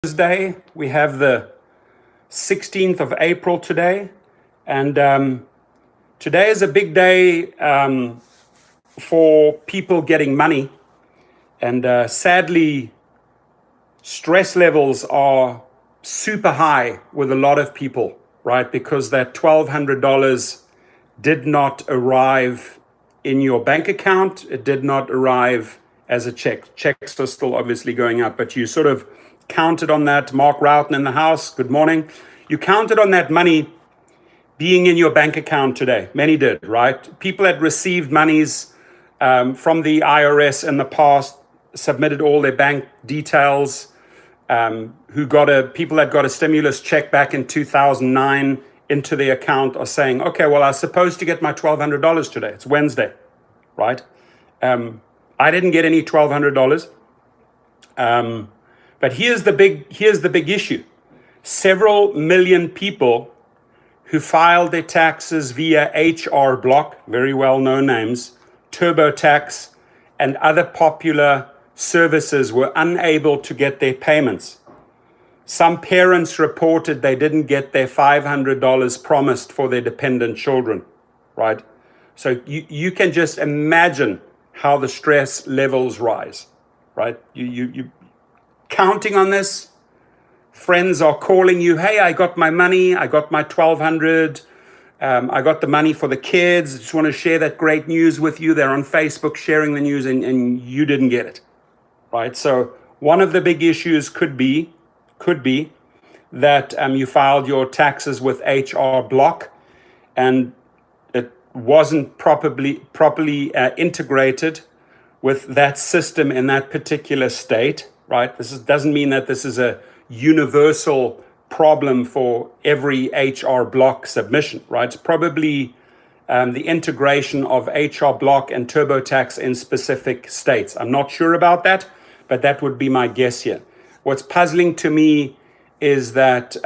Thursday. We have the 16th of April today. And today is a big day for people getting money. And sadly, stress levels are super high with a lot of people, right? Because that $1,200 did not arrive in your bank account. It did not arrive as a check. Checks are still obviously going up, but you sort of counted on that. Mark Roughton in the house, good morning. You counted on that money being in your bank account today. Many did, right? People had received monies from the IRS in the past, submitted all their bank details, people that got a stimulus check back in 2009 into their account are saying, okay, well, I was supposed to get my $1,200 today. It's Wednesday, right? I didn't get any $1,200. But here's the big issue. Several million people who filed their taxes via HR Block, very well-known names, TurboTax, and other popular services were unable to get their payments. Some parents reported they didn't get their $500 promised for their dependent children, right? So you can just imagine how the stress levels rise, right? You counting on this. Friends are calling you, hey, I got my money, I got my $1,200, I got the money for the kids, I just want to share that great news with you. They're on Facebook sharing the news and you didn't get it, right? So one of the big issues could be that you filed your taxes with HR Block and it wasn't properly integrated with that system in that particular state, right? Doesn't mean that this is a universal problem for every HR Block submission, right? It's probably the integration of HR Block and TurboTax in specific states. I'm not sure about that, but that would be my guess here. What's puzzling to me is that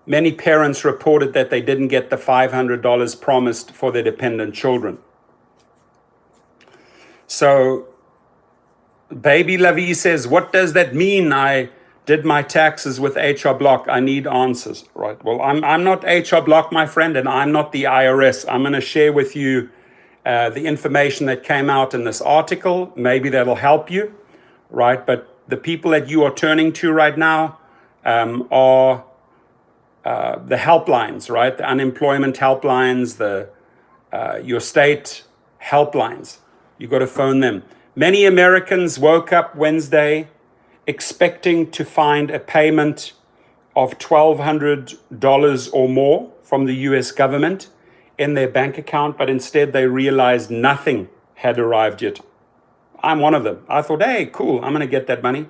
many parents reported that they didn't get the $500 promised for their dependent children. So Baby Lavi says, what does that mean? I did my taxes with HR Block. I need answers, right? Well, I'm not HR Block, my friend, and I'm not the IRS. I'm going to share with you the information that came out in this article. Maybe that'll help you, right? But the people that you are turning to right now are the helplines, right? The unemployment helplines, your state helplines. You got to phone them. Many Americans woke up Wednesday expecting to find a payment of $1,200 or more from the US government in their bank account, but instead they realized nothing had arrived yet. I'm one of them. I thought, hey, cool, I'm going to get that money.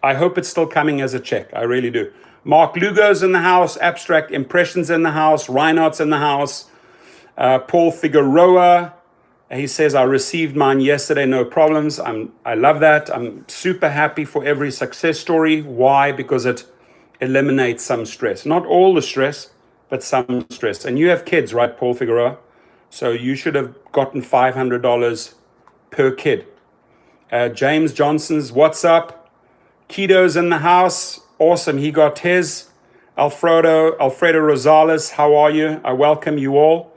I hope it's still coming as a check. I really do. Mark Lugo's in the house, Abstract Impressions in the house, Reinhardt's in the house, Paul Figueroa. He says, I received mine yesterday, no problems. I love that. I'm super happy for every success story. Why? Because it eliminates some stress. Not all the stress, but some stress. And you have kids, right, Paul Figueroa? So you should have gotten $500 per kid. James Johnson's, what's up? Keto's in the house. Awesome. He got his. Alfredo Rosales, how are you? I welcome you all.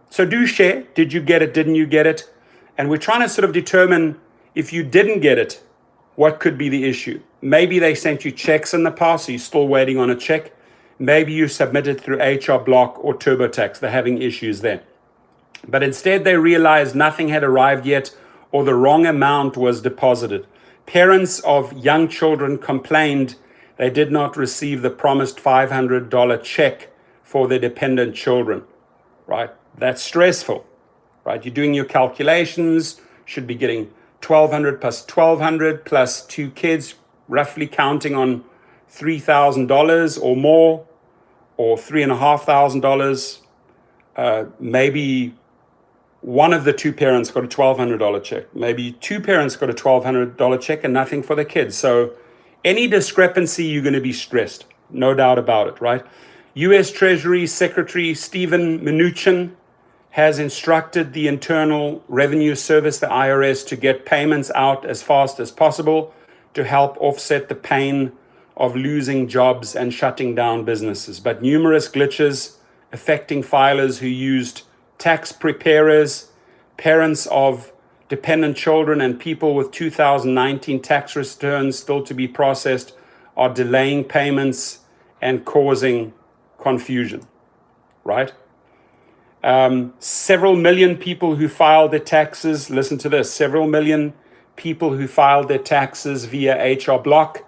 So do share. Did you get it? Didn't you get it? And we're trying to sort of determine if you didn't get it, what could be the issue? Maybe they sent you checks in the past, so you're still waiting on a check. Maybe you submitted through HR Block or TurboTax. They're having issues there. But instead they realized nothing had arrived yet or the wrong amount was deposited. Parents of young children complained they did not receive the promised $500 check for their dependent children, right? That's stressful, right? You're doing your calculations, should be getting $1,200 plus $1,200 plus two kids, roughly counting on $3,000 or more, or $3,500. Maybe one of the two parents got a $1,200 check. Maybe two parents got a $1,200 check and nothing for the kids. So any discrepancy, you're going to be stressed, no doubt about it, right? U.S. Treasury Secretary Steven Mnuchin has instructed the Internal Revenue Service, the IRS, to get payments out as fast as possible to help offset the pain of losing jobs and shutting down businesses, but numerous glitches affecting filers who used tax preparers, parents of dependent children, and people with 2019 tax returns still to be processed are delaying payments and causing confusion, right? Several million people who filed their taxes, listen to this, several million people who filed their taxes via HR Block,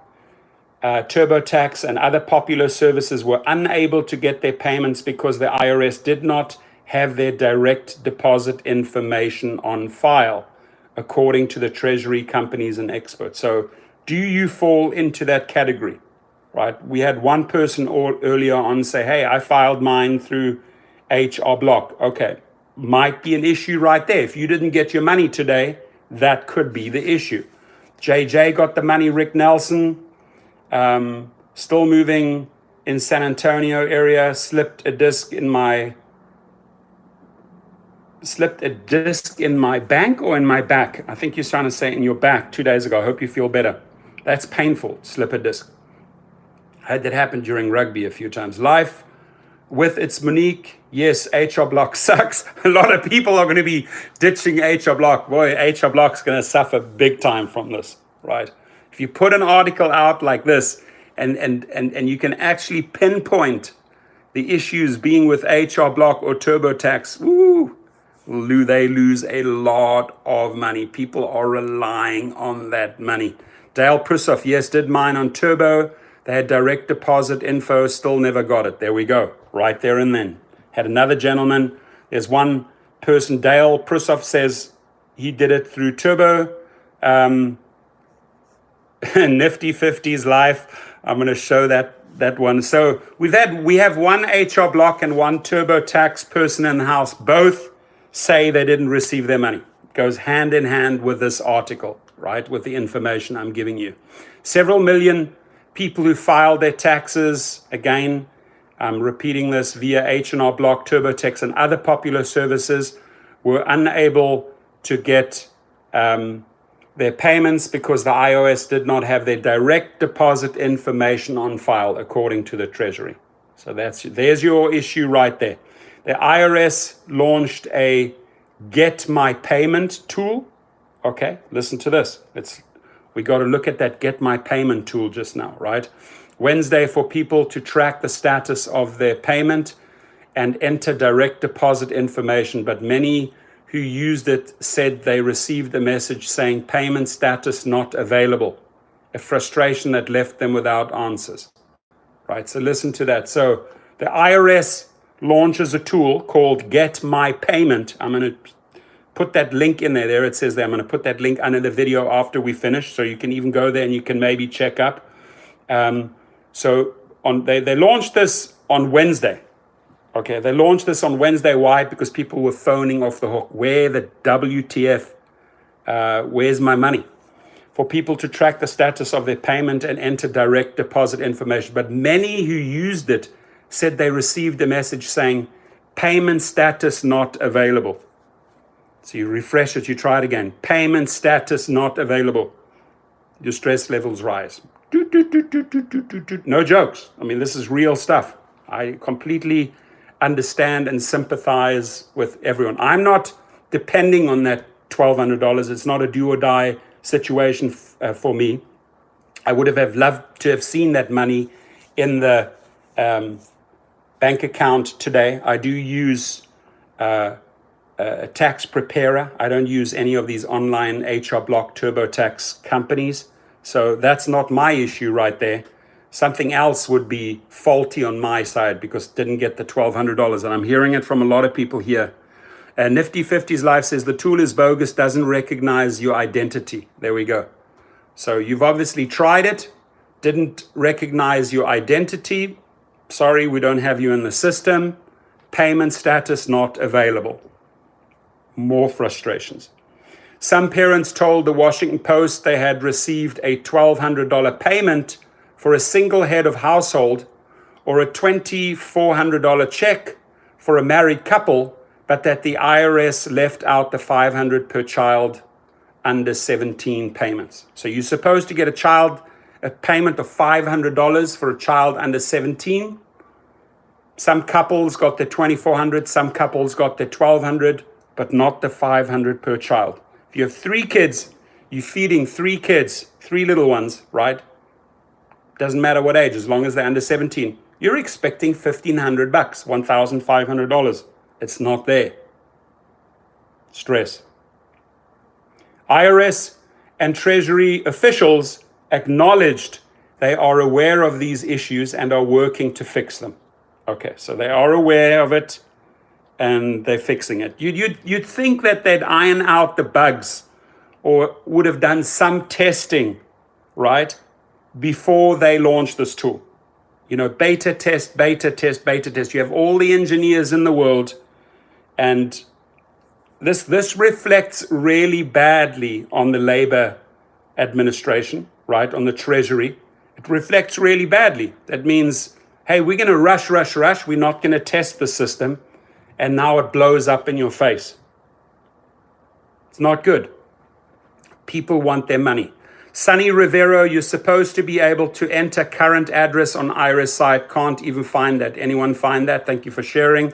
TurboTax, and other popular services were unable to get their payments because the IRS did not have their direct deposit information on file, according to the Treasury companies and experts. So do you fall into that category, right? We had one person earlier on say, hey, I filed mine through HR Block. Okay, might be an issue right there. If you didn't get your money today, that could be the issue. JJ got the money, Rick Nelson, still moving in San Antonio area, slipped a disc in my bank or in my back. I think you're trying to say in your back 2 days ago. I hope you feel better. That's painful, slip a disc. I had that happen during rugby a few times. Life with its Monique, yes, HR Block sucks. A lot of people are going to be ditching HR Block. Boy, HR Block's going to suffer big time from this, right? If you put an article out like this and you can actually pinpoint the issues being with HR Block or TurboTax, they lose a lot of money. People are relying on that money. Dale Prissoff, yes, did mine on Turbo. They had direct deposit info, still never got it. There we go, right there and then. Had another gentleman. There's one person, Dale Prissoff says he did it through Turbo. Nifty 50s life. I'm going to show that one. So we have one HR Block and one TurboTax person in the house. Both say they didn't receive their money. It goes hand in hand with this article, right? With the information I'm giving you. Several million people who filed their taxes, again, I'm repeating this, via H&R Block, TurboTax, and other popular services were unable to get their payments because the IRS did not have their direct deposit information on file, according to the Treasury. So there's your issue right there. The IRS launched a Get My Payment tool. Okay, listen to this. We got to look at that Get My Payment tool just now, right? Wednesday for people to track the status of their payment and enter direct deposit information, but many who used it said they received a message saying payment status not available, a frustration that left them without answers, right? So listen to that. So the IRS launches a tool called Get My Payment. I'm going to put that link in there. There it says there. I'm going to put that link under the video after we finish, so you can even go there and you can maybe check up. They launched this on Wednesday. Okay, they launched this on Wednesday. Why? Because people were phoning off the hook. Where the WTF? Where's my money? For people to track the status of their payment and enter direct deposit information. But many who used it said they received a message saying payment status not available. So you refresh it, you try it again. Payment status not available. Your stress levels rise. No jokes. I mean, this is real stuff. I completely understand and sympathize with everyone. I'm not depending on that $1,200. It's not a do or die situation for me. I would have loved to have seen that money in the bank account today. I do use a tax preparer. I don't use any of these online HR Block TurboTax companies. So that's not my issue right there. Something else would be faulty on my side because didn't get the $1,200. And I'm hearing it from a lot of people here. Nifty 50s Life says the tool is bogus, doesn't recognize your identity. There we go. So you've obviously tried it, didn't recognize your identity. Sorry, we don't have you in the system. Payment status not available. More frustrations. Some parents told the Washington Post they had received a $1,200 payment for a single head of household or a $2,400 check for a married couple, but that the IRS left out the $500 per child under 17 payments. So you're supposed to get a payment of $500 for a child under 17. Some couples got the $2,400, some couples got the $1,200, but not the $500 per child. If you have 3 kids, you're feeding 3 kids, 3 little ones, right? Doesn't matter what age, as long as they're under 17. You're expecting $1,500, $1,500. It's not there. Stress. IRS and Treasury officials acknowledged they are aware of these issues and are working to fix them. Okay, so they are aware of it and they're fixing it. You'd think that they'd iron out the bugs or would have done some testing, right, before they launch this tool. You know, beta test, beta test, beta test. You have all the engineers in the world, and this reflects really badly on the Labor administration, right, on the Treasury. It reflects really badly. That means, hey, we're going to rush. We're not going to test the system, and now it blows up in your face. It's not good. People want their money. Sunny Rivero, you're supposed to be able to enter current address on IRS site. Can't even find that. Anyone find that? Thank you for sharing.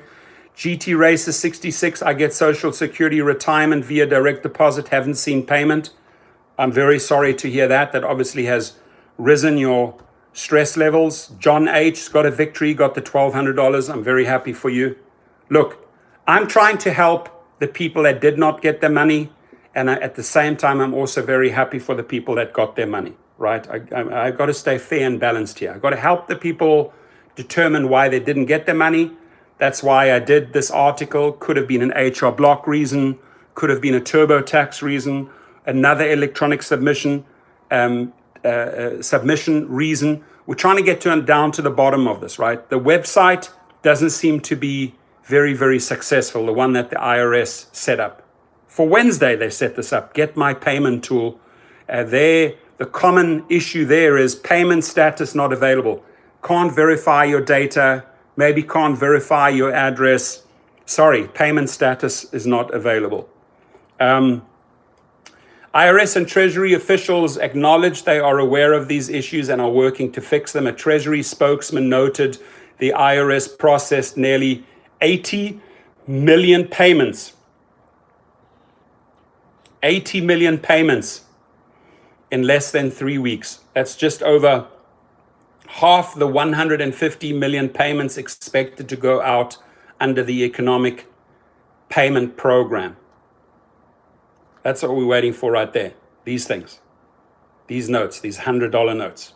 GT Racer 66, I get Social Security retirement via direct deposit. Haven't seen payment. I'm very sorry to hear that. That obviously has risen your stress levels. John H. got a victory, got the $1,200. I'm very happy for you. Look, I'm trying to help the people that did not get their money. And at the same time, I'm also very happy for the people that got their money, right? I've got to stay fair and balanced here. I've got to help the people determine why they didn't get their money. That's why I did this article. Could have been an HR block reason, could have been a TurboTax reason, another electronic submission reason. We're trying to get down to the bottom of this, right? The website doesn't seem to be very, very successful, the one that the IRS set up. For Wednesday, they set this up, Get My Payment tool. The common issue there is payment status not available. Can't verify your data, maybe can't verify your address. Sorry, payment status is not available. IRS and Treasury officials acknowledge they are aware of these issues and are working to fix them. A Treasury spokesman noted the IRS processed nearly 80 million payments. 80 million payments in less than 3 weeks. That's just over half the 150 million payments expected to go out under the economic payment program. That's what we're waiting for right there. These things, these notes, these $100 notes,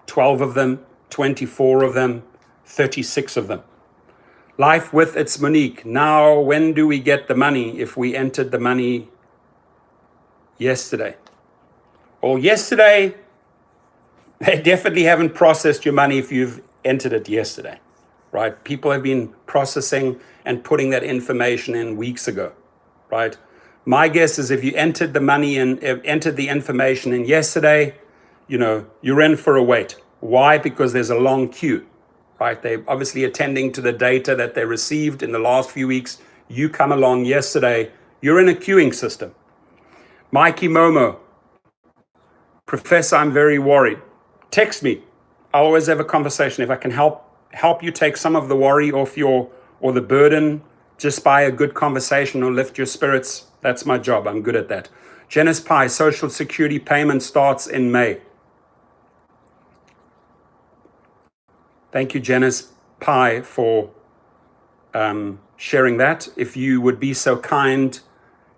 12 of them, 24 of them, 36 of them. Life with its Monique. Now, when do we get the money if we entered the money yesterday? Well, yesterday, they definitely haven't processed your money if you've entered it yesterday, right? People have been processing and putting that information in weeks ago, right? My guess is if you entered the money and entered the information in yesterday, you know, you're in for a wait. Why? Because there's a long queue, right? They're obviously attending to the data that they received in the last few weeks. You come along yesterday, you're in a queuing system. Mikey Momo, Professor, I'm very worried. Text me. I'll always have a conversation. If I can help you take some of the worry off or the burden just by a good conversation or lift your spirits, that's my job. I'm good at that. Janice Pye, Social Security payment starts in May. Thank you, Janice Pye, for sharing that. If you would be so kind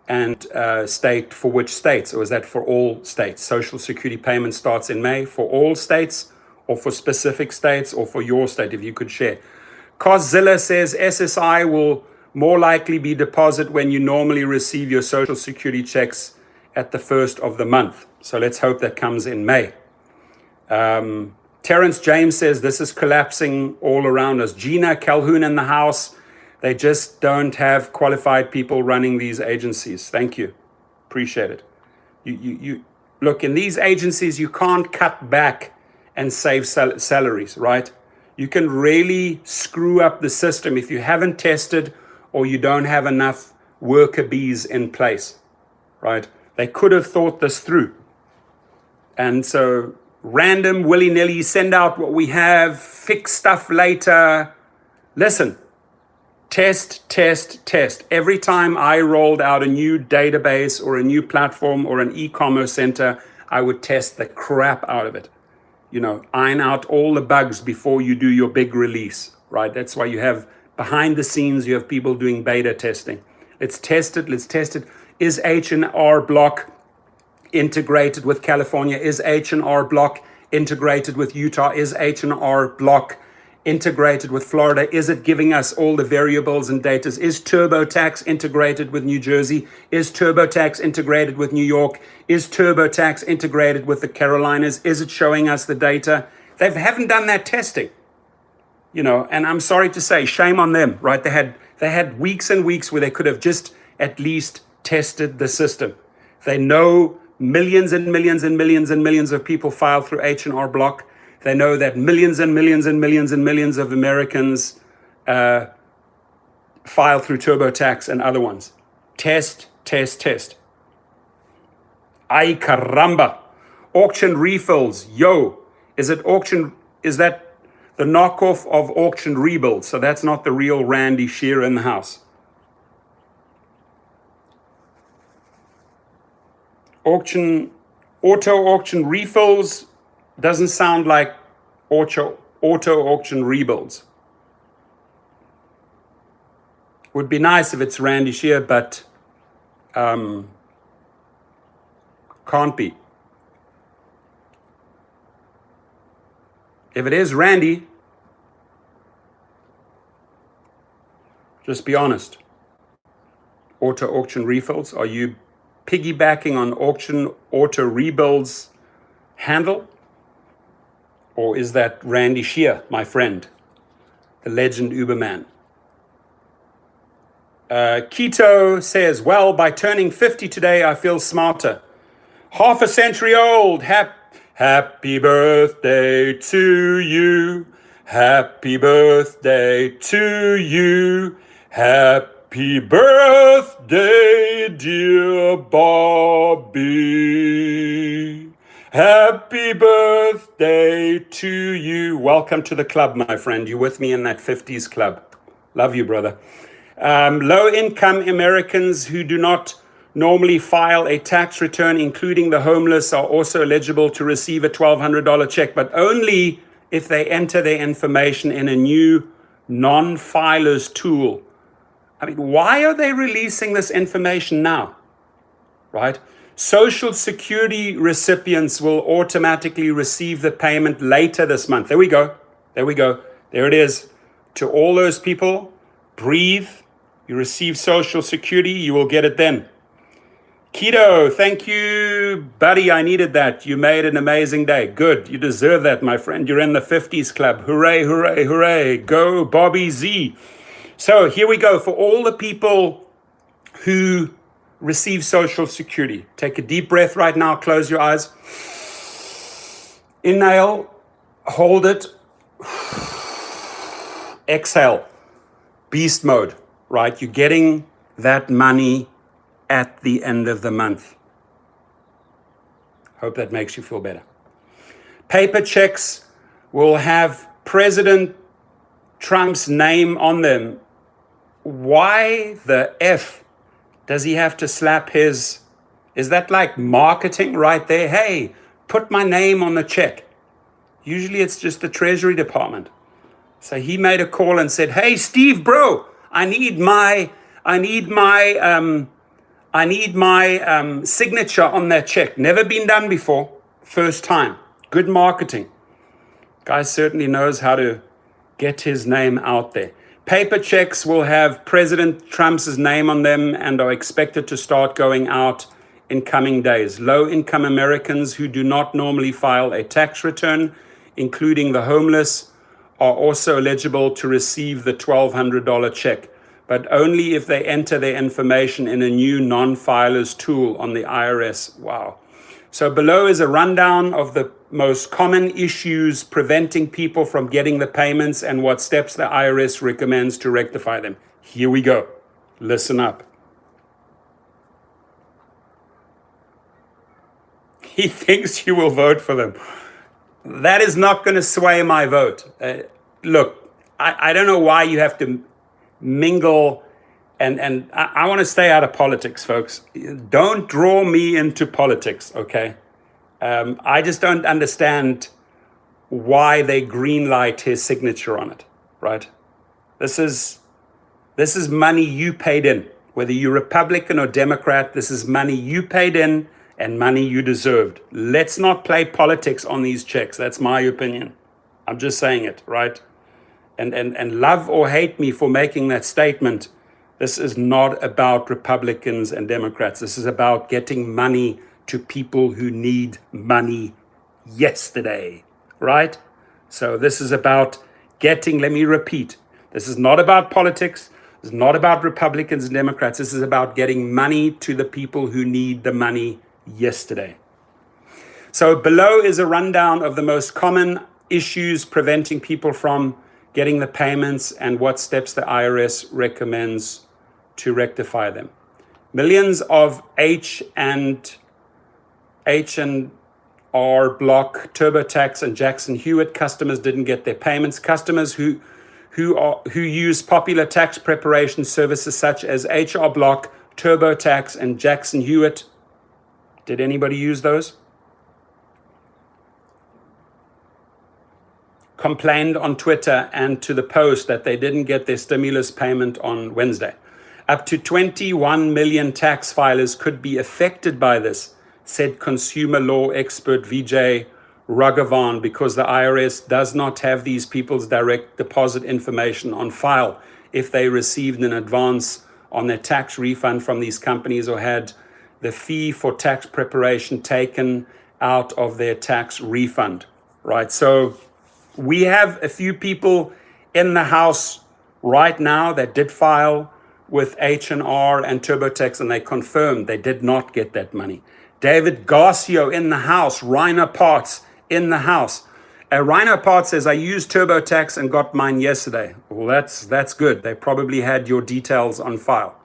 and state for which states, or is that for all states? Social Security payment starts in May for all states, or for specific states, or for your state, if you could share. Coszilla says SSI will more likely be deposited when you normally receive your Social Security checks at the first of the month. So let's hope that comes in May. Terrence James says this is collapsing all around us. Gina Calhoun in the house. They just don't have qualified people running these agencies. Thank you. Appreciate it. You look, in these agencies, you can't cut back and save salaries, right? You can really screw up the system if you haven't tested or you don't have enough worker bees in place, right? They could have thought this through. And so random, willy-nilly, send out what we have, fix stuff later. Listen, test, test, test. Every time I rolled out a new database or a new platform or an e-commerce center, I would test the crap out of it. Iron out all the bugs before you do your big release, right? That's why you have behind the scenes, you have people doing beta testing. Let's test it. Is H&R Block integrated with California? Is H&R Block integrated with Utah? Is H&R Block integrated with Florida? Is it giving us all the variables and data? Is TurboTax integrated with New Jersey? Is TurboTax integrated with New York? Is TurboTax integrated with the Carolinas? Is it showing us the data? They haven't done that testing, and I'm sorry to say, shame on them, right? They had weeks and weeks where they could have just at least tested the system. They know millions and millions and millions and millions of people file through H&R Block. They know that millions and millions and millions and millions of Americans file through TurboTax and other ones. Test, test, test. Ay caramba. Auction refills. Yo, is that the knockoff of auction rebuild? So that's not the real Randy Shearer in the house. Auto auction refills doesn't sound like auto auction rebuilds. Would be nice if it's Randy Shearer, but can't be. If it is Randy, just be honest. Auto auction refills, are you piggybacking on auto rebuilds handle? Or is that Randy Shearer, my friend, the legend Uberman? Keto says, well, by turning 50 today, I feel smarter. Half a century old. Happy birthday to you. Happy birthday to you. Happy birthday, dear Bobby. Happy birthday to you. Welcome to the club, my friend. You're with me in that 50s club. Love you, brother. Low-income Americans who do not normally file a tax return, including the homeless, are also eligible to receive a $1,200 check, but only if they enter their information in a new non-filers tool. I mean, why are they releasing this information now, right? Social Security recipients will automatically receive the payment later this month. There we go. There it is. To all those people, breathe. You receive Social Security, you will get it then. Keto, thank you, buddy. I needed that. You made an amazing day. Good. You deserve that, my friend. You're in the 50s club. Hooray, hooray, hooray. Go, Bobby Z. So here we go. For all the people who receive Social Security, take a deep breath right now. Close your eyes. Inhale. Hold it. Exhale. Beast mode, right? You're getting that money at the end of the month. Hope that makes you feel better. Paper checks will have President Trump's name on them. Why the F does he have to slap his? Is that like marketing right there? Hey, put my name on the check. Usually it's just the Treasury Department. So he made a call and said, hey, Steve, bro, I need my signature on that check. Never been done before. First time. Good marketing. Guy certainly knows how to get his name out there. Paper checks will have President Trump's name on them and are expected to start going out in coming days. Low-income Americans who do not normally file a tax return, including the homeless, are also eligible to receive the $1,200 check, but only if they enter their information in a new non-filers tool on the IRS. Wow. So below is a rundown of the most common issues preventing people from getting the payments and what steps the IRS recommends to rectify them. Here we go. Listen up. He thinks you will vote for them. That is not going to sway my vote. Look, I don't know why you have to mingle, and I want to stay out of politics, folks. Don't draw me into politics, okay? I just don't understand why they greenlight his signature on it, right? This is money you paid in. Whether you're Republican or Democrat, this is money you paid in and money you deserved. Let's not play politics on these checks. That's my opinion. I'm just saying it, right? And love or hate me for making that statement. This is not about Republicans and Democrats. This is about getting money to people who need money yesterday, right? So this is about getting, let me repeat, this is not about politics. It's not about Republicans and Democrats. This is about getting money to the people who need the money yesterday. So below is a rundown of the most common issues preventing people from getting the payments and what steps the IRS recommends to rectify them. Millions of H and R Block, TurboTax, and Jackson Hewitt customers didn't get their payments. Customers who use popular tax preparation services such as HR Block, TurboTax, and Jackson Hewitt. Did anybody use those? Complained on Twitter and to the Post that they didn't get their stimulus payment on Wednesday. Up to 21 million tax filers could be affected by this, said consumer law expert Vijay Raghavan, because the IRS does not have these people's direct deposit information on file if they received an advance on their tax refund from these companies or had the fee for tax preparation taken out of their tax refund, right? So we have a few people in the House right now that did file with H&R and TurboTax, and they confirmed they did not get that money. David Garcio in the House, Reiner Parts in the House. Reiner Parts says, I used TurboTax and got mine yesterday. Well, that's good. They probably had your details on file.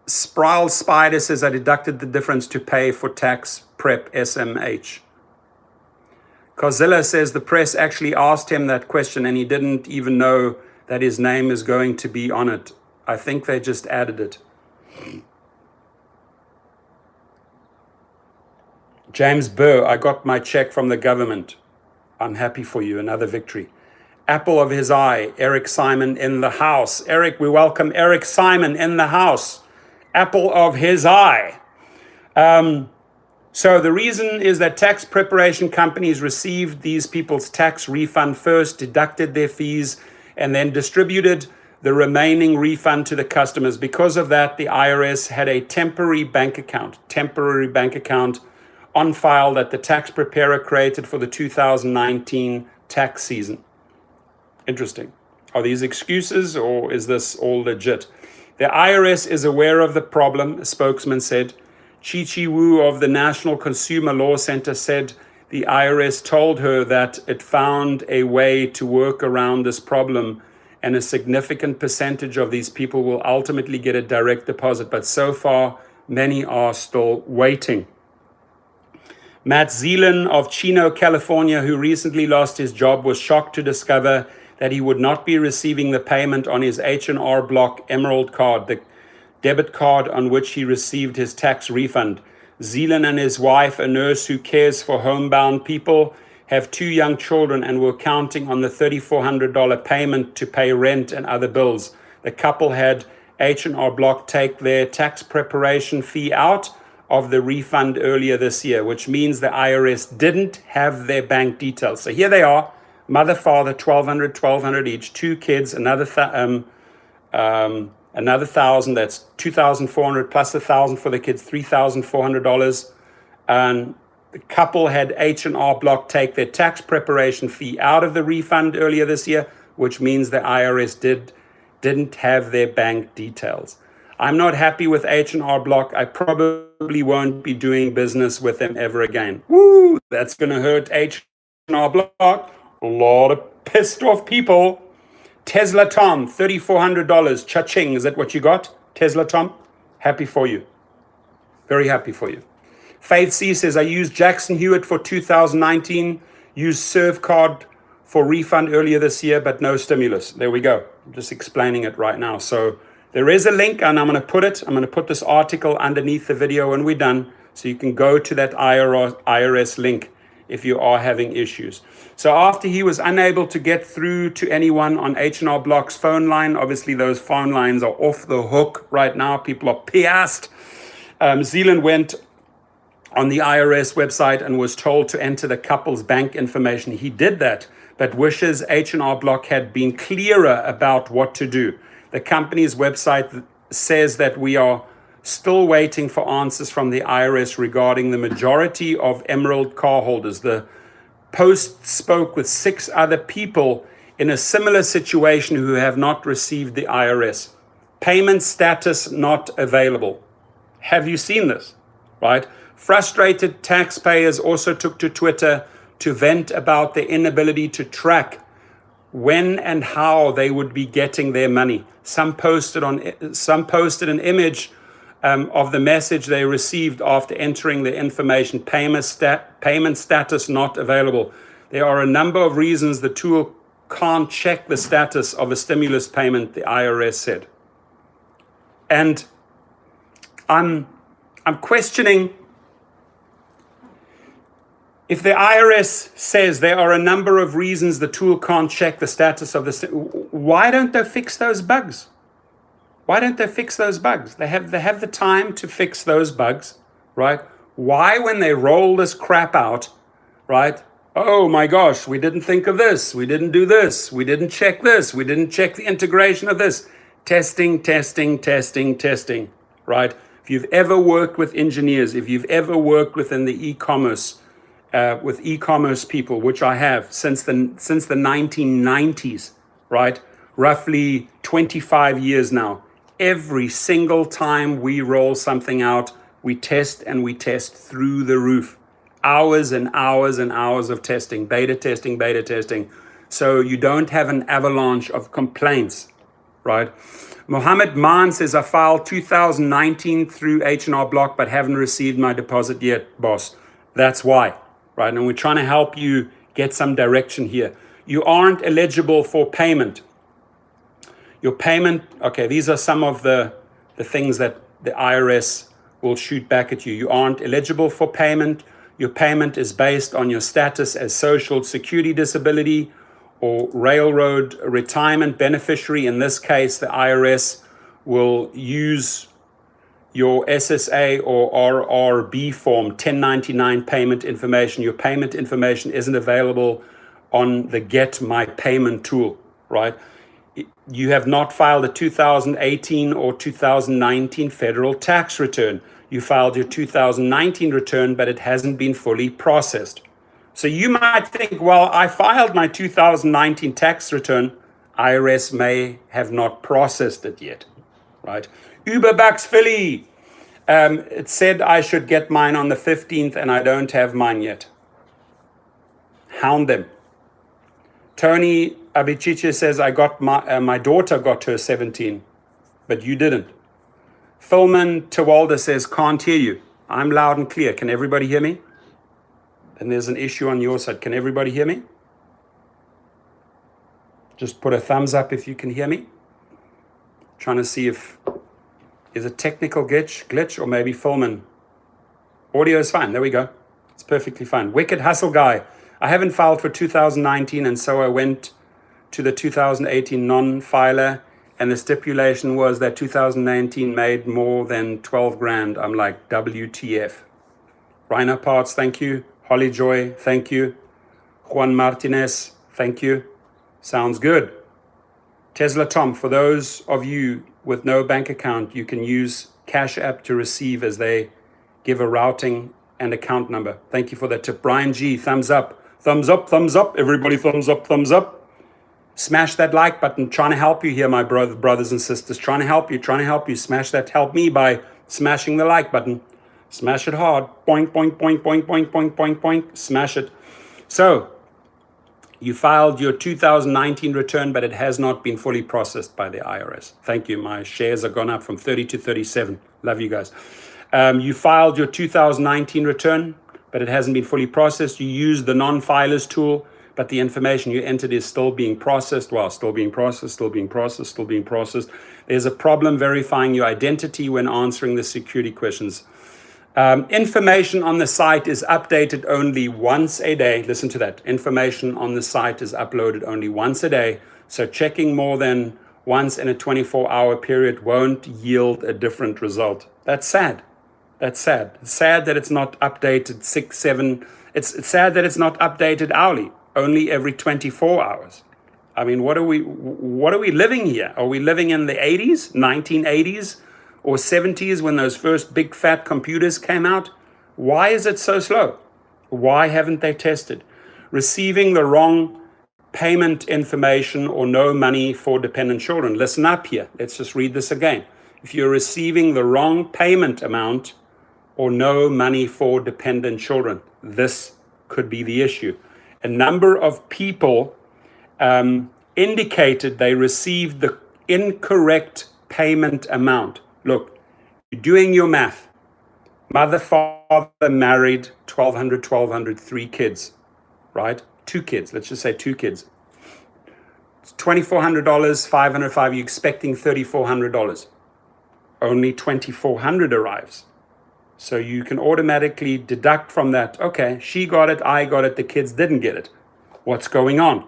Sproul Spider says, I deducted the difference to pay for tax prep SMH. Cozilla says the press actually asked him that question and he didn't even know that his name is going to be on it. I think they just added it. James Burr, I got my check from the government. I'm happy for you. Another victory. Apple of his eye, Eric Simon in the house. Eric, we welcome Eric Simon in the house. Apple of his eye. So the reason is that tax preparation companies received these people's tax refund first, deducted their fees, and then distributed the remaining refund to the customers. Because of that, the IRS had a temporary bank account on file that the tax preparer created for the 2019 tax season. Interesting. Are these excuses or is this all legit? The IRS is aware of the problem, a spokesman said. Chi-Chi Wu of the National Consumer Law Center said the IRS told her that it found a way to work around this problem and a significant percentage of these people will ultimately get a direct deposit, but so far many are still waiting. Matt Zeelan of Chino, California, who recently lost his job, was shocked to discover that he would not be receiving the payment on his H&R Block Emerald card, the debit card on which he received his tax refund. Zeelan and his wife, a nurse who cares for homebound people, have 2 young children and were counting on the $3,400 payment to pay rent and other bills. The couple had H&R Block take their tax preparation fee out of the refund earlier this year, which means the IRS didn't have their bank details. So here they are, mother, father, $1,200 each, 2 kids, another $1,000, that's $2,400 plus $1,000 for the kids, $3,400. And the couple had H&R Block take their tax preparation fee out of the refund earlier this year, which means the IRS didn't have their bank details. I'm not happy with H&R Block. I probably won't be doing business with them ever again. Woo, that's going to hurt H&R Block. A lot of pissed off people. Tesla Tom, $3,400. Cha-ching, is that what you got? Tesla Tom, happy for you. Very happy for you. Faith C says, I used Jackson Hewitt for 2019, used ServCard for refund earlier this year, but no stimulus. There we go. I'm just explaining it right now. So there is a link, and I'm going to put this article underneath the video when we're done, so you can go to that IRS link if you are having issues. So after he was unable to get through to anyone on H&R Block's phone line, obviously those phone lines are off the hook right now. People are pissed. Zealand went on the IRS website and was told to enter the couple's bank information. He did that, but wishes H&R Block had been clearer about what to do. The company's website says that we are still waiting for answers from the IRS regarding the majority of Emerald car holders. The Post spoke with 6 other people in a similar situation who have not received the IRS. Payment status not available. Have you seen this? Right? Frustrated taxpayers also took to Twitter to vent about their inability to track when and how they would be getting their money. Some posted an image of the message they received after entering the information, payment status not available. There are a number of reasons the tool can't check the status of a stimulus payment, the IRS said. And I'm questioning, if the IRS says there are a number of reasons the tool can't check the status of the, why don't they fix those bugs? Why don't they fix those bugs? They have the time to fix those bugs, right? Why, when they roll this crap out, right? Oh my gosh, we didn't think of this. We didn't do this. We didn't check this. We didn't check the integration of this. Testing, right? If you've ever worked with engineers, if you've ever worked within the e-commerce, with e-commerce people, which I have since the 1990s, right? Roughly 25 years now. Every single time we roll something out, we test through the roof. Hours and hours and hours of testing, beta testing. So you don't have an avalanche of complaints, right? Mohammed Maan says, I filed 2019 through H&R Block, but haven't received my deposit yet, boss. That's why, right? And we're trying to help you get some direction here. You aren't eligible for payment. Your payment, okay, these are some of the things that the IRS will shoot back at you. You aren't eligible for payment. Your payment is based on your status as Social Security disability or railroad retirement beneficiary. In this case, the IRS will use your SSA or RRB form, 1099 payment information. Your payment information isn't available on the Get My Payment tool, right? You have not filed a 2018 or 2019 federal tax return. You filed your 2019 return, but it hasn't been fully processed. So you might think, well, I filed my 2019 tax return. IRS may have not processed it yet, right? Uberbucks Philly. It said I should get mine on the 15th, and I don't have mine yet. Hound them. Tony Abichiche says, I got my daughter got her 17, but you didn't. Philman Tewalda says, can't hear you. I'm loud and clear. Can everybody hear me? Then there's an issue on your side. Can everybody hear me? Just put a thumbs up if you can hear me. Trying to see if there's a technical glitch, or maybe Philman. Audio is fine. There we go. It's perfectly fine. Wicked Hustle Guy. I haven't filed for 2019, and so I went to the 2018 non-filer, and the stipulation was that 2019 made more than 12 grand. I'm like, WTF. Rhino Parts, thank you. Holly Joy, thank you. Juan Martinez, thank you. Sounds good. Tesla Tom, for those of you with no bank account, you can use Cash App to receive as they give a routing and account number. Thank you for that tip. Brian G, thumbs up. Thumbs up, thumbs up. Everybody thumbs up, thumbs up. Smash that like button. Trying to help you here, my brothers and sisters. Trying to help you. Smash that. Help me by smashing the like button. Smash it hard. Boink, boink, boink, boink, boink, boink, boink, boink. Smash it. So, you filed your 2019 return, but it has not been fully processed by the IRS. Thank you. My shares have gone up from 30 to 37. Love you guys. You filed your 2019 return, but it hasn't been fully processed. You used the non-filers tool, but the information you entered is still being processed. Well, still being processed, still being processed, still being processed. There's a problem verifying your identity when answering the security questions. Information on the site is updated only once a day. Listen to that. Information on the site is uploaded only once a day. So checking more than once in a 24-hour period won't yield a different result. That's sad. That's sad. It's sad that it's not updated 6, 7. It's sad that it's not updated hourly, only every 24 hours. I mean, what are we living here? Are we living in the 80s, 1980s, or 70s when those first big fat computers came out? Why is it so slow? Why haven't they tested? Receiving the wrong payment information or no money for dependent children. Listen up here. Let's just read this again. If you're receiving the wrong payment amount or no money for dependent children, this could be the issue. A number of people indicated they received the incorrect payment amount. Look, you're doing your math. Mother, father, married, 1,200, 3 kids, right? 2 kids, let's just say 2 kids. It's $2,400, $505, you're expecting $3,400. Only $2,400 arrives. So you can automatically deduct from that, okay, she got it, I got it, the kids didn't get it. What's going on?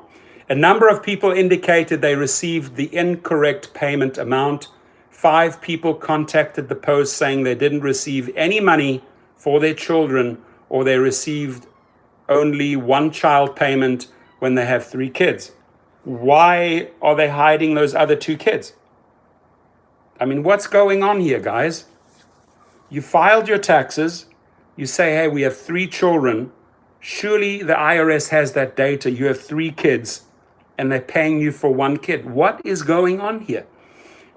A number of people indicated they received the incorrect payment amount. 5 people contacted the post saying they didn't receive any money for their children, or they received only 1 child payment when they have 3 kids. Why are they hiding those other 2 kids? I mean, what's going on here, guys? You filed your taxes. You say, hey, we have 3 children. Surely the IRS has that data. You have 3 kids, and they're paying you for 1 kid. What is going on here?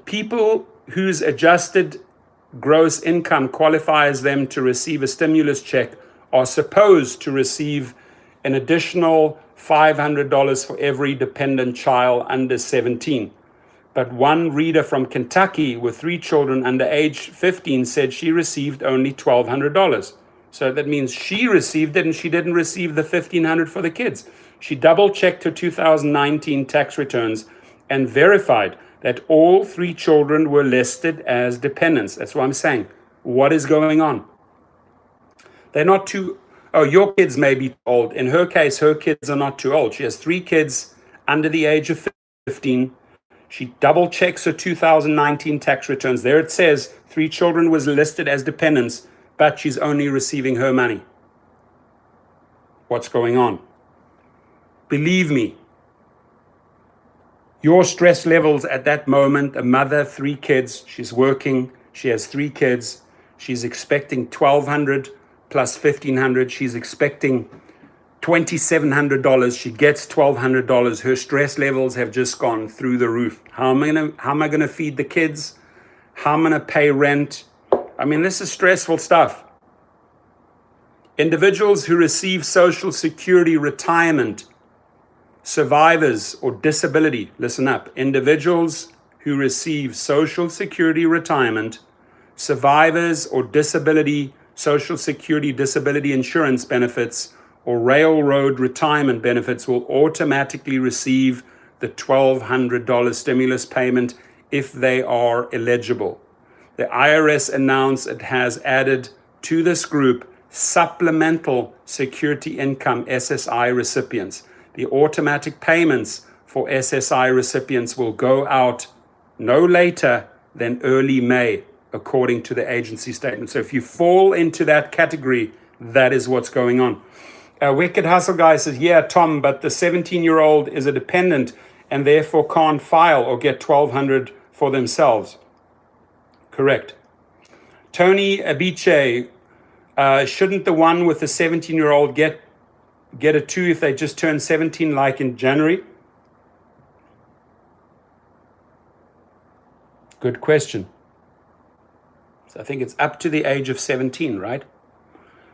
People whose adjusted gross income qualifies them to receive a stimulus check are supposed to receive an additional $500 for every dependent child under 17. But one reader from Kentucky with 3 children under age 15 said she received only $1,200. So that means she received it and she didn't receive the $1,500 for the kids. She double checked her 2019 tax returns and verified that all 3 children were listed as dependents. That's what I'm saying. What is going on? They're not too, oh, your kids may be old. In her case, her kids are not too old. She has 3 kids under the age of 15. She double checks her 2019 tax returns. There it says 3 children was listed as dependents, but she's only receiving her money. What's going on? Believe me, your stress levels at that moment, a mother, 3 kids, she's working, she has 3 kids, she's expecting $1,200 plus $1,500, she's expecting $2,700, she gets $1,200, her stress levels have just gone through the roof. How am I gonna feed the kids? How am I gonna pay rent? I mean, this is stressful stuff. Individuals who receive Social Security retirement, survivors or disability, listen up, individuals who receive Social Security retirement, survivors or disability, Social Security disability insurance benefits, or railroad retirement benefits will automatically receive the $1,200 stimulus payment if they are eligible. The IRS announced it has added to this group supplemental security income SSI recipients. The automatic payments for SSI recipients will go out no later than early May, according to the agency statement. So if you fall into that category, that is what's going on. Wicked Hustle Guy says, yeah, Tom, but the 17-year-old is a dependent and therefore can't file or get $1,200 for themselves. Correct. Tony Abiche, shouldn't the one with the 17-year-old get it too if they just turned 17 like in January? Good question. So I think it's up to the age of 17, right?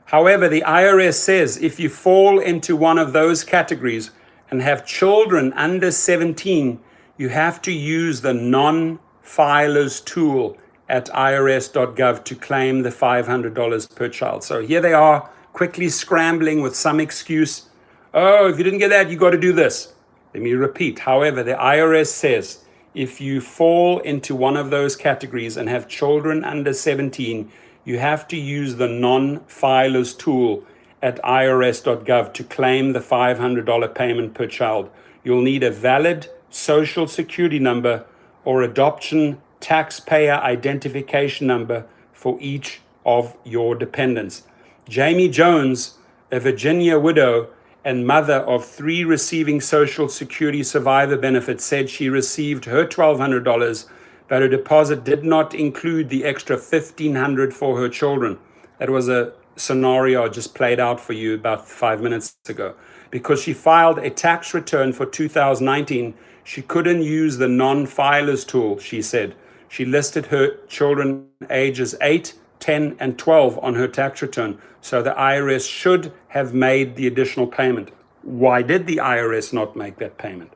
However, the IRS says if you fall into one of those categories and have children under 17, you have to use the non-filers tool at irs.gov to claim the $500 per child. So here they are, quickly scrambling with some excuse. Oh, if you didn't get that, you got to do this. Let me repeat. However, the IRS says if you fall into one of those categories and have children under 17, you have to use the non-filers tool at irs.gov to claim the $500 payment per child. You'll need a valid social security number or adoption taxpayer identification number for each of your dependents. Jamie Jones, a Virginia widow and mother of 3 receiving Social Security survivor benefits, said she received her $1,200, but her deposit did not include the extra $1,500 for her children. That was a scenario I just played out for you about 5 minutes ago. Because she filed a tax return for 2019, she couldn't use the non-filers tool, she said. She listed her children ages 8, 10, and 12 on her tax return, so the IRS should have made the additional payment. Why did the IRS not make that payment?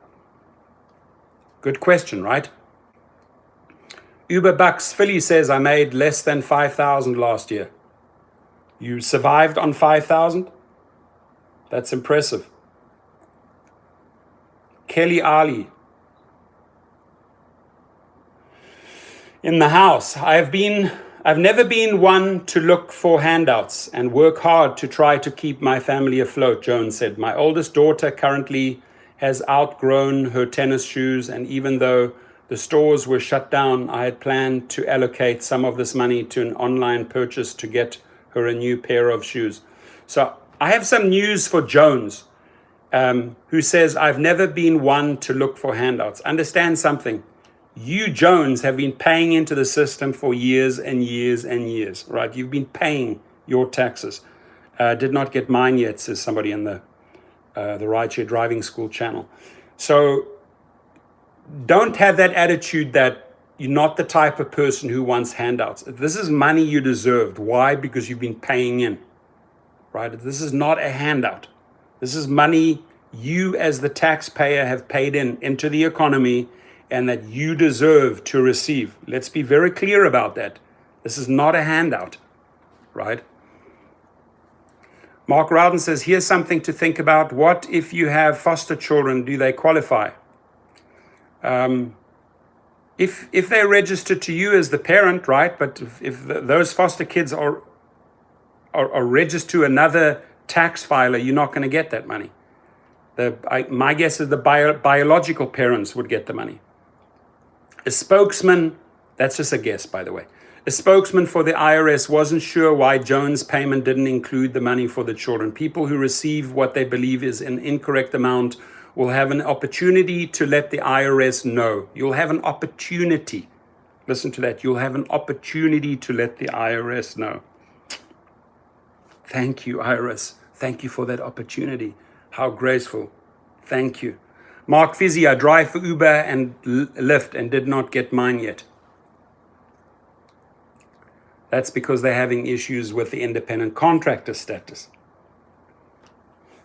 Good question, right? Uber Bucks Philly says, I made less than 5,000 last year. You survived on 5,000? That's impressive. Kelly Ali. In the house, I've never been one to look for handouts and work hard to try to keep my family afloat, Jones said. My oldest daughter currently has outgrown her tennis shoes, and even though the stores were shut down, I had planned to allocate some of this money to an online purchase to get her a new pair of shoes. So I have some news for Jones, who says, I've never been one to look for handouts. Understand something. You, Jones, have been paying into the system for years and years and years, right? You've been paying your taxes. Did not get mine yet, says somebody in the Rideshare Driving School channel. So don't have that attitude that you're not the type of person who wants handouts. This is money you deserved. Why? Because you've been paying in, right? This is not a handout. This is money you as the taxpayer have paid into the economy and that you deserve to receive. Let's be very clear about that. This is not a handout, right? Mark Rowden says, here's something to think about. What if you have foster children? Do they qualify? If they register to you as the parent, right? But if those foster kids are registered to another tax filer, you're not going to get that money. My guess is the biological parents would get the money. A spokesman, that's just a guess, by the way. A spokesman for the IRS wasn't sure why Jones' payment didn't include the money for the children. People who receive what they believe is an incorrect amount will have an opportunity to let the IRS know. You'll have an opportunity. Listen to that. You'll have an opportunity to let the IRS know. Thank you, IRS. Thank you for that opportunity. How graceful. Thank you. Mark Fizzy, I drive for Uber and Lyft and did not get mine yet. That's because they're having issues with the independent contractor status.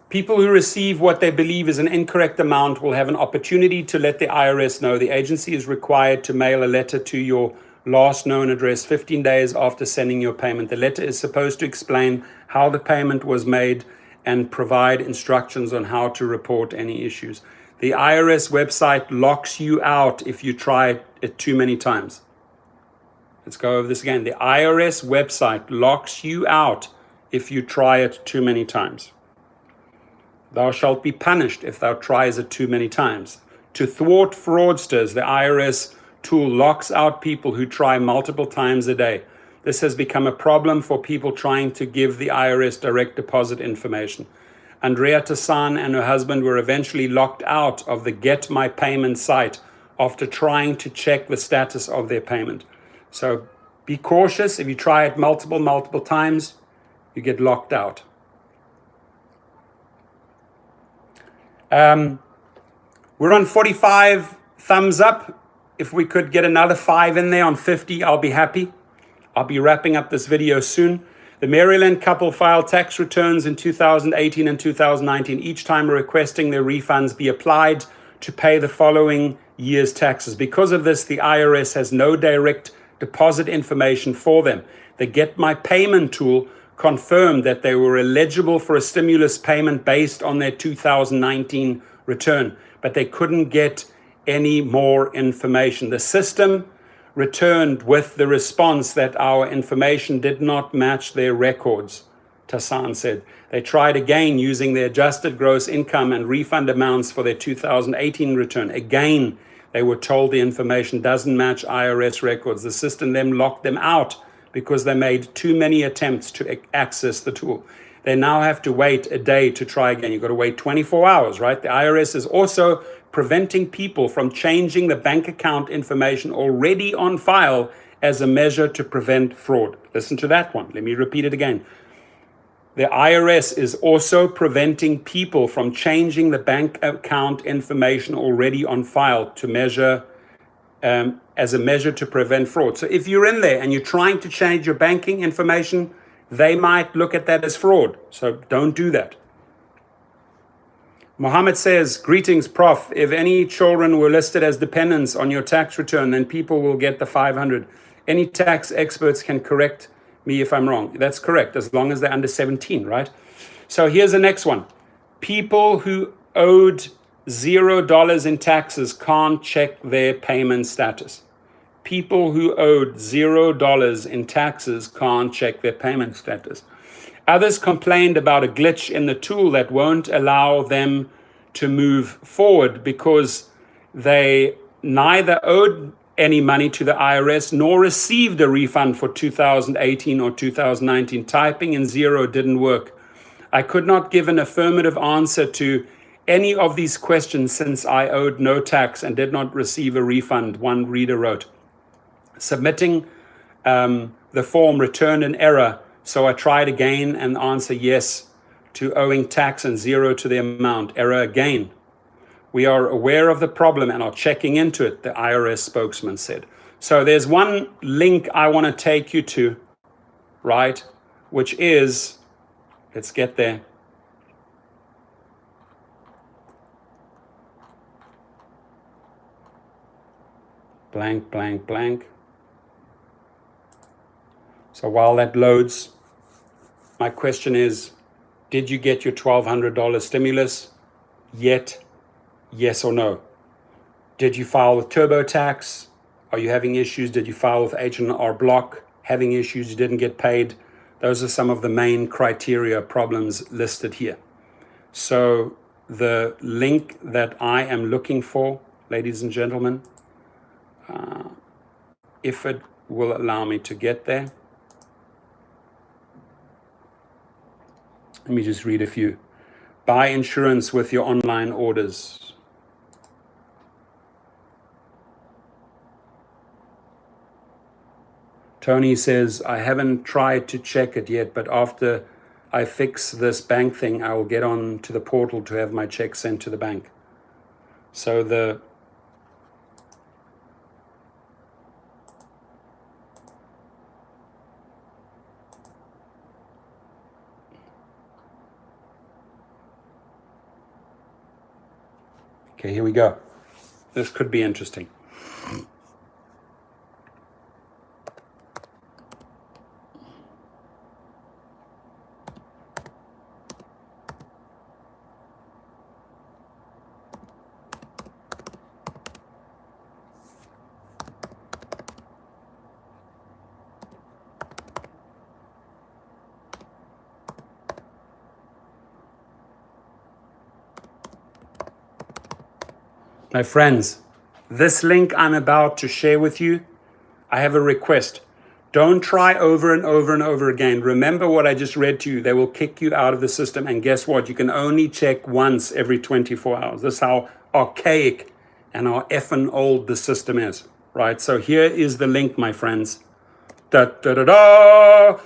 People who receive what they believe is an incorrect amount will have an opportunity to let the IRS know. The agency is required to mail a letter to your last known address 15 days after sending your payment. The letter is supposed to explain how the payment was made and provide instructions on how to report any issues. The IRS website locks you out if you try it too many times. Let's go over this again. The IRS website locks you out if you try it too many times. Thou shalt be punished if thou tries it too many times. To thwart fraudsters, the IRS tool locks out people who try multiple times a day. This has become a problem for people trying to give the IRS direct deposit information. Andrea Tassan and her husband were eventually locked out of the Get My Payment site after trying to check the status of their payment. So be cautious. If you try it multiple times, you get locked out. We're on 45 thumbs up. If we could get another 5 in there on 50, I'll be happy. I'll be wrapping up this video soon. The Maryland couple filed tax returns in 2018 and 2019, each time requesting their refunds be applied to pay the following year's taxes. Because of this, the IRS has no direct deposit information for them. The Get My Payment tool confirmed that they were eligible for a stimulus payment based on their 2019 return, but they couldn't get any more information. The system returned with the response that our information did not match their records, Tassan said. They tried again using their adjusted gross income and refund amounts for their 2018 return. Again, they were told the information doesn't match IRS records. The system then locked them out because they made too many attempts to access the tool. They now have to wait a day to try again. You've got to wait 24 hours, right? The IRS is also preventing people from changing the bank account information already on file as a measure to prevent fraud. Listen to that one. Let me repeat it again. The IRS is also preventing people from changing the bank account information already on file to measure as a measure to prevent fraud. So if you're in there and you're trying to change your banking information, they might look at that as fraud. So don't do that. Mohammed says, greetings, Prof. If any children were listed as dependents on your tax return, then people will get the 500. Any tax experts can correct me if I'm wrong. That's correct, as long as they're under 17, right? So here's the next one. People who owed $0 in taxes can't check their payment status. People who owed $0 in taxes can't check their payment status. Others complained about a glitch in the tool that won't allow them to move forward because they neither owed any money to the IRS nor received a refund for 2018 or 2019. Typing in zero didn't work. I could not give an affirmative answer to any of these questions since I owed no tax and did not receive a refund, one reader wrote. Submitting the form returned an error, so I tried again and answer yes to owing tax and zero to the amount. Error again. We are aware of the problem and are checking into it, the IRS spokesman said. So there's one link I want to take you to, right, which is, let's get there. Blank, blank, blank. So while that loads, my question is, did you get your $1,200 stimulus yet? Yes or no? Did you file with TurboTax? Are you having issues? Did you file with H&R Block? Having issues, you didn't get paid? Those are some of the main criteria problems listed here. So the link that I am looking for, ladies and gentlemen, if it will allow me to get there. Let me just read a few. Buy insurance with your online orders. Tony says, I haven't tried to check it yet, but after I fix this bank thing, I will get on to the portal to have my check sent to the bank. So the okay, here we go. This could be interesting. My friends, this link I'm about to share with you, I have a request. Don't try over and over and over again. Remember what I just read to you. They will kick you out of the system. And guess what? You can only check once every 24 hours. That's how archaic and how effing old the system is, right? So here is the link, my friends. Da, da, da, da.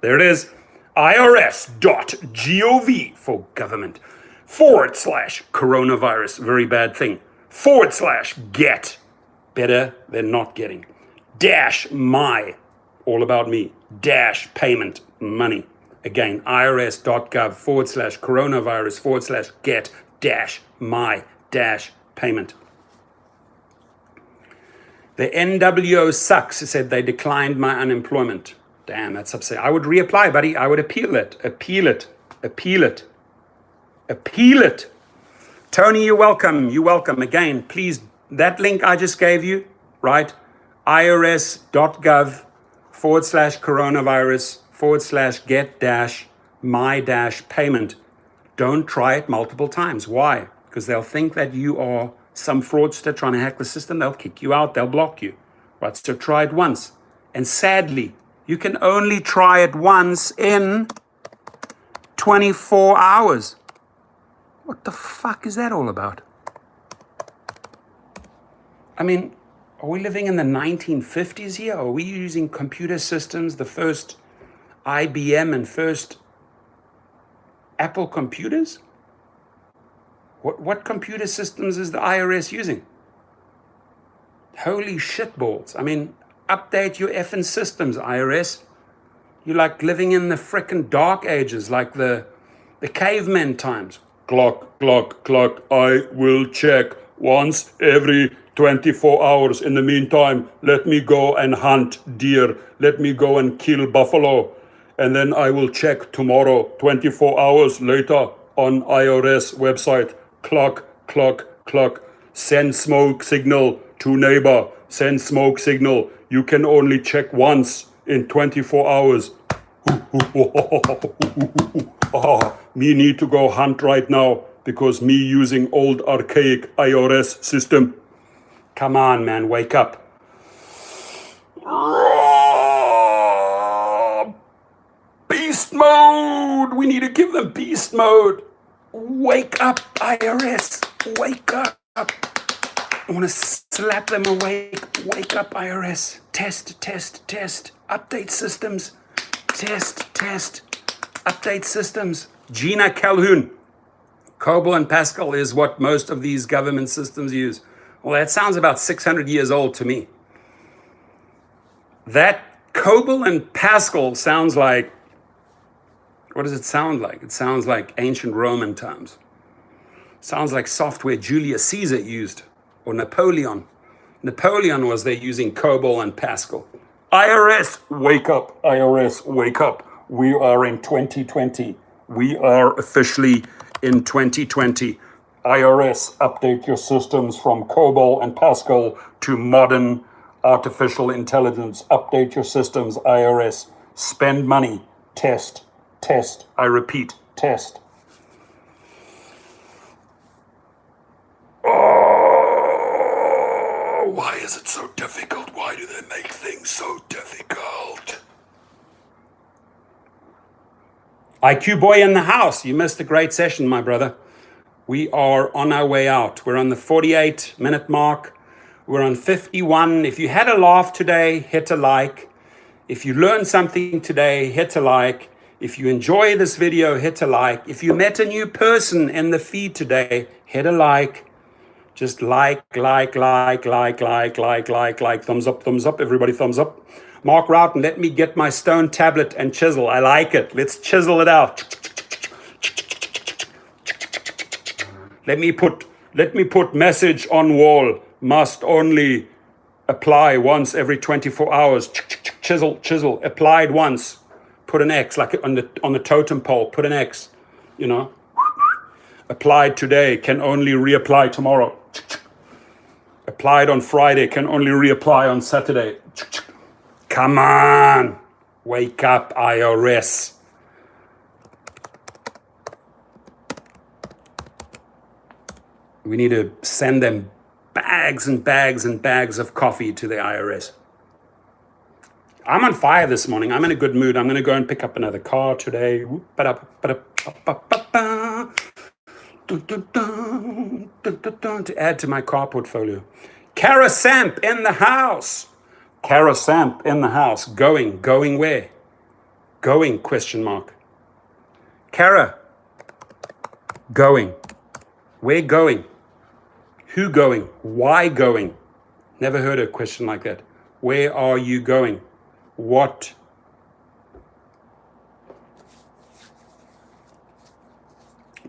There it is, irs.gov for government /coronavirus, very bad thing, /get, better than not getting, -my, all about me, -payment, money, Again, irs.gov/coronavirus/get-my-payment. The NWO sucks. It said they declined my unemployment. Damn, that's upsetting. I would reapply, buddy. I would appeal it. Appeal it. Appeal it. Appeal it. Tony, you're welcome. You're welcome. Again, please, that link I just gave you, right? irs.gov/coronavirus/get-my-payment. Don't try it multiple times. Why? Because they'll think that you are some fraudster trying to hack the system. They'll kick you out. They'll block you. Right? So try it once. And sadly, you can only try it once in 24 hours. What the fuck is that all about? I mean, are we living in the 1950s here? Are we using computer systems, the first IBM and first Apple computers? What computer systems is the IRS using? Holy shitballs. I mean, update your effing systems, IRS. You're like living in the frickin' dark ages, like the caveman times. Clock, clock, clock, I will check once every 24 hours. In the meantime, let me go and hunt deer. Let me go and kill buffalo. And then I will check tomorrow, 24 hours later on IRS website. Clock, clock, clock. Send smoke signal to neighbor. Send smoke signal. You can only check once in 24 hours. Me need to go hunt right now because me using old archaic IRS system. Come on, man, wake up. Beast mode! We need to give them beast mode. Wake up, IRS. Wake up. I want to slap them awake. Wake up, IRS. Test, test, test. Update systems. Test, test. Update systems. Gina Calhoun. COBOL and Pascal is what most of these government systems use. Well, that sounds about 600 years old to me. That COBOL and Pascal sounds like, what does it sound like? It sounds like ancient Roman times. Sounds like software Julius Caesar used, or Napoleon. Napoleon was there using COBOL and Pascal. IRS, wake up. IRS, wake up. We are in 2020. We are officially in 2020. IRS, update your systems from COBOL and Pascal to modern artificial intelligence. Update your systems, IRS. Spend money. Test. Test. I repeat, test. Oh, why is it so difficult? Why do they make things so difficult? IQ boy in the house. You missed a great session, my brother. We are on our way out. We're on the 48-minute mark. We're on 51. If you had a laugh today, hit a like. If you learned something today, hit a like. If you enjoy this video, hit a like. If you met a new person in the feed today, hit a like. Just like. Thumbs up, everybody, thumbs up. Mark Roughton, let me get my stone tablet and chisel. I like it. Let's chisel it out. Let me put message on wall. Must only apply once every 24 hours. Chisel. Applied once. Put an X, like on the totem pole. Put an X. You know. Applied today, can only reapply tomorrow. Applied on Friday, can only reapply on Saturday. Come on. Wake up, IRS. We need to send them bags and bags and bags of coffee to the IRS. I'm on fire this morning. I'm in a good mood. I'm going to go and pick up another car today. To add to my car portfolio. Kara Samp in the house. Kara Samp in the house. Going where? Going, question mark. Kara. Going. Where going? Who going? Why going? Never heard a question like that. Where are you going? What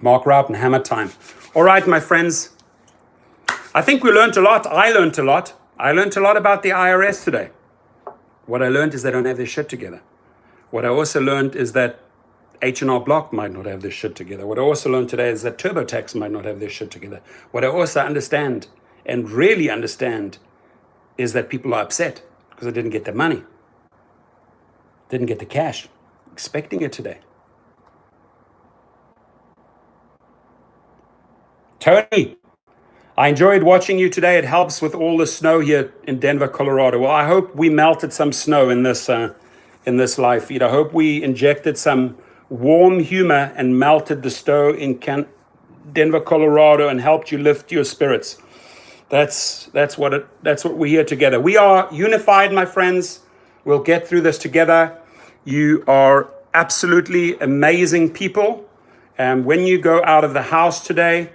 Mark Route and Hammer Time. All right, my friends. I think we learned a lot. I learned a lot. I learned a lot about the IRS today. What I learned is they don't have their shit together. What I also learned is that H&R Block might not have their shit together. What I also learned today is that TurboTax might not have their shit together. What I also understand, and really understand, is that people are upset because they didn't get their money. Didn't get the cash. Expecting it today. Tony, I enjoyed watching you today. It helps with all the snow here in Denver, Colorado. Well, I hope we melted some snow in this live feed. I hope we injected some warm humor and melted the snow in Denver, Colorado, and helped you lift your spirits. That's what we're here together. We are unified, my friends. We'll get through this together. You are absolutely amazing people. When you go out of the house today,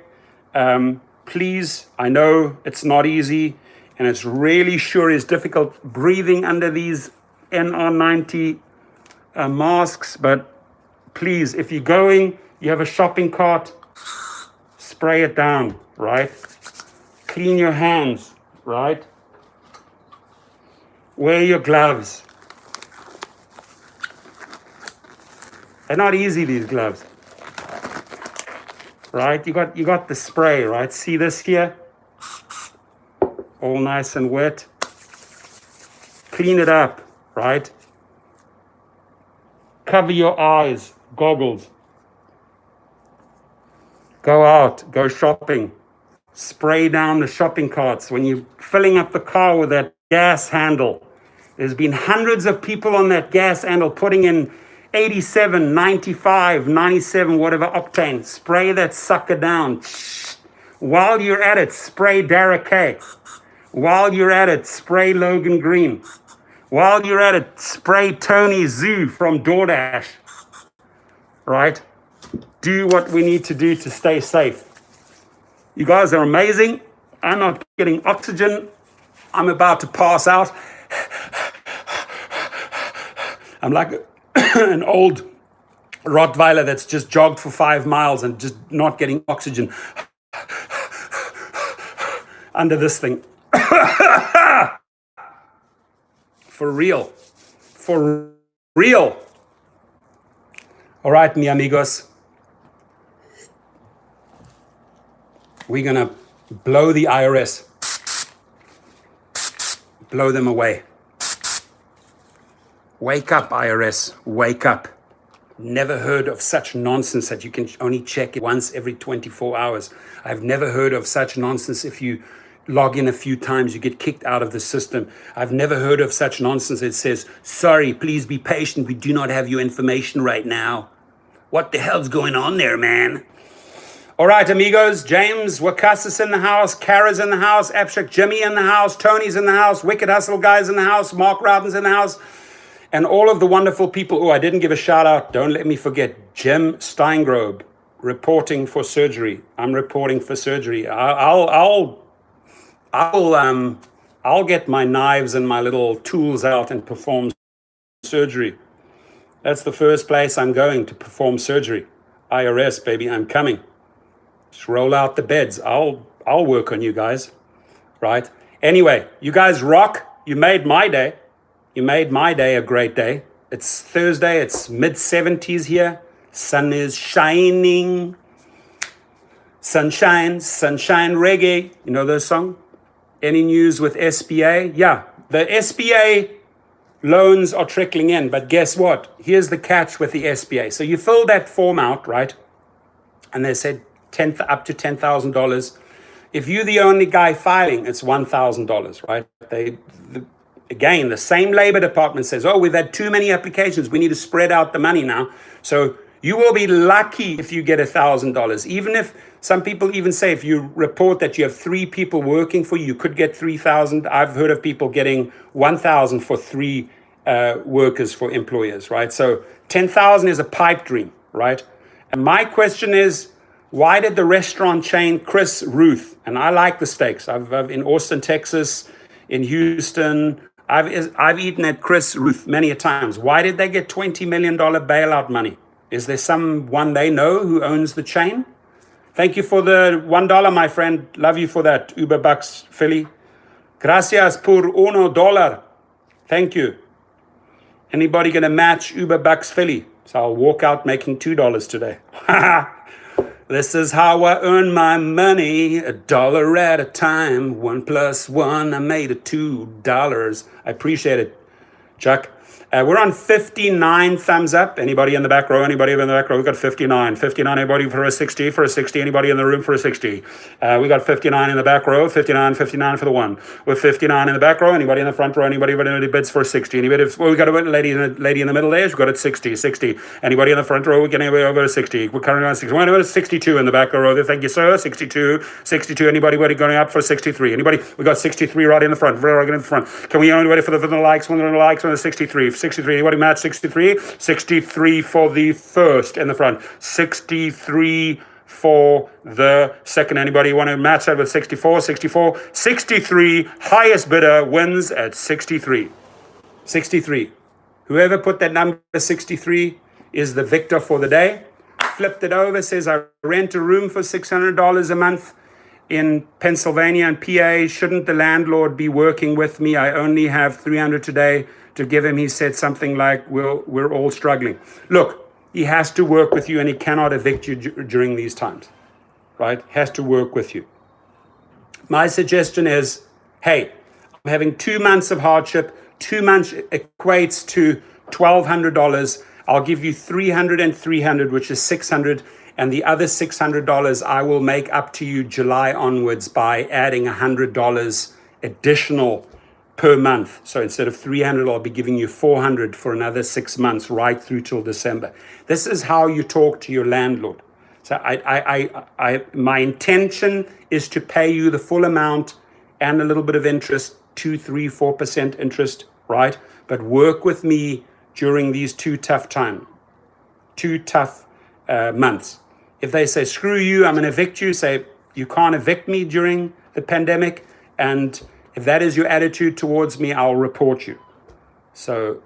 please, I know it's not easy and it's really sure is difficult breathing under these NR90 masks, but please, if you're going, you have a shopping cart, spray it down, right? Clean your hands, right? Wear your gloves. They're not easy, these gloves. Right? You got the spray, right? See this here? All nice and wet. Clean it up, right? Cover your eyes, goggles. Go out, go shopping. Spray down the shopping carts when you're filling up the car with that gas handle. There's been hundreds of people on that gas handle putting in 87, 95, 97, whatever octane. Spray that sucker down. While you're at it, spray Dara K. While you're at it, spray Logan Green. While you're at it, spray Tony Zoo from DoorDash. Right? Do what we need to do to stay safe. You guys are amazing. I'm not getting oxygen. I'm about to pass out. I'm like an old Rottweiler that's just jogged for 5 miles and just not getting oxygen under this thing. For real. For real. All right, mi amigos. We're going to blow the IRS. Blow them away. Wake up, IRS. Wake up. Never heard of such nonsense that you can only check it once every 24 hours. I've never heard of such nonsense if you log in a few times, you get kicked out of the system. I've never heard of such nonsense that says, sorry, please be patient. We do not have your information right now. What the hell's going on there, man? All right, amigos. James Wakasis in the house. Kara's in the house. Abstract Jimmy in the house. Tony's in the house. Wicked Hustle Guys in the house. Mark Rowden's in the house. And all of the wonderful people. Oh, I didn't give a shout out. Don't let me forget. Jim Steingrobe reporting for surgery. I'm reporting for surgery. I'll get my knives and my little tools out and perform surgery. That's the first place I'm going to perform surgery. IRS, baby, I'm coming. Just roll out the beds. I'll work on you guys, right? Anyway, you guys rock. You made my day. You made my day a great day. It's Thursday. It's mid-70s here. Sun is shining. Sunshine, sunshine reggae. You know those songs? Any news with SBA? Yeah, the SBA loans are trickling in, but guess what? Here's the catch with the SBA. So you fill that form out, right? And they said up to $10,000. If you're the only guy filing, it's $1,000, right? Again, the same Labor Department says, oh, we've had too many applications. We need to spread out the money now. So you will be lucky if you get $1,000. Even if some people even say if you report that you have 3 people working for you, you could get 3,000. I've heard of people getting 1,000 for 3 workers for employers, right? So 10,000 is a pipe dream, right? And my question is, why did the restaurant chain Chris Ruth, and I like the steaks. I've in Austin, Texas, in Houston, I've eaten at Chris Ruth many a times. Why did they get $20 million bailout money? Is there someone they know who owns the chain? Thank you for the $1, my friend. Love you for that. Uber bucks, Philly. Gracias por $1. Thank you. Anybody going to match Uber bucks, Philly? So I'll walk out making $2 today. This is how I earn my money, $1 at a time. 1 + 1, I made it $2. I appreciate it, Chuck. We're on 59 thumbs up. Anybody in the back row? Anybody in the back row? We got 59. 59. Anybody for a 60? For a 60. Anybody in the room for a 60? We got 59 in the back row. 59. 59 for the one. With 59 in the back row. Anybody in the front row? Anybody bids for a 60? Anybody? Well, we got a lady in the middle there. We got it 60. 60. Anybody in the front row? We get anybody over 60. We're currently on 60. We're at 62 in the back row. Thank you, sir. 62. 62. Anybody going up for 63? Anybody? We got 63 right in the front. Right in the front. Can we anybody for the likes? One of the likes on the 63. 63. Anybody match 63? 63 for the first in the front. 63 for the second. Anybody want to match that with 64? 64. 63. Highest bidder wins at 63. 63. Whoever put that number 63 is the victor for the day. Flipped it over. Says I rent a room for $600 a month in Pennsylvania and PA. Shouldn't the landlord be working with me? I only have $300 today to give him. He said something like, we're all struggling. Look, he has to work with you and he cannot evict you during these times, right? Has to work with you. My suggestion is, hey, I'm having 2 months of hardship. 2 months equates to $1,200. I'll give you 300 and 300, which is 600. And the other $600 I will make up to you July onwards by adding $100 additional per month. So instead of 300, I'll be giving you 400 for another 6 months, right through till December. This is how you talk to your landlord. So my intention is to pay you the full amount and a little bit of interest, 2, 3, 4% interest, right? But work with me during these two tough months. If they say, screw you, I'm going to evict you, say, you can't evict me during the pandemic. And if that is your attitude towards me, I'll report you. So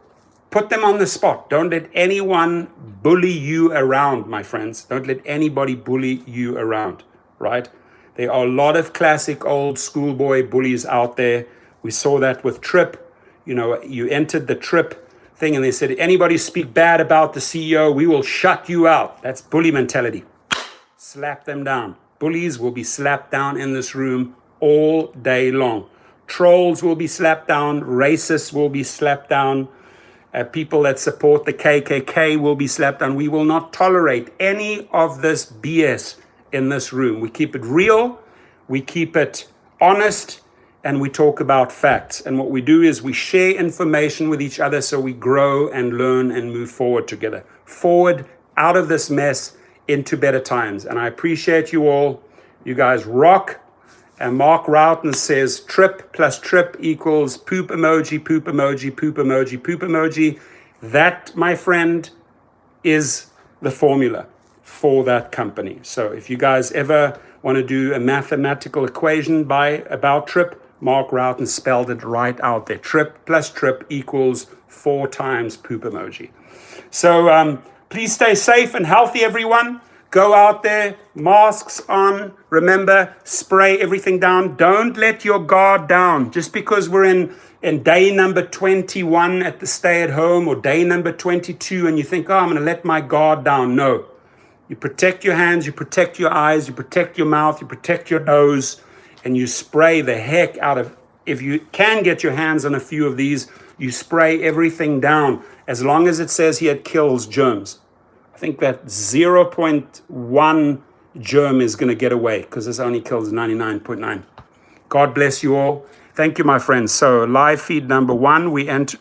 put them on the spot. Don't let anyone bully you around, my friends. Don't let anybody bully you around, right? There are a lot of classic old schoolboy bullies out there. We saw that with Trip. You know, you entered the Trip thing and they said, anybody speak bad about the CEO, we will shut you out. That's bully mentality. Slap them down. Bullies will be slapped down in this room all day long. Trolls will be slapped down. Racists will be slapped down. People that support the KKK will be slapped down. We will not tolerate any of this BS in this room. We keep it real. We keep it honest. And we talk about facts. And what we do is we share information with each other so we grow and learn and move forward together. Forward, out of this mess, into better times. And I appreciate you all. You guys rock. And Mark Roughton says trip plus trip equals poop emoji, poop emoji, poop emoji, poop emoji. That, my friend, is the formula for that company. So if you guys ever want to do a mathematical equation about trip, Mark Roughton spelled it right out there. Trip plus trip equals 4 times poop emoji. So please stay safe and healthy, everyone. Go out there, masks on. Remember, spray everything down. Don't let your guard down. Just because we're in day number 21 at the stay at home or day number 22 and you think, oh, I'm going to let my guard down. No. You protect your hands, you protect your eyes, you protect your mouth, you protect your nose, and you spray the heck out of, if you can get your hands on a few of these, you spray everything down as long as it says here it kills germs. I think that 0.1 germ is going to get away because this only kills 99.9. God bless you all. Thank you, my friends. So live feed number 1, we enter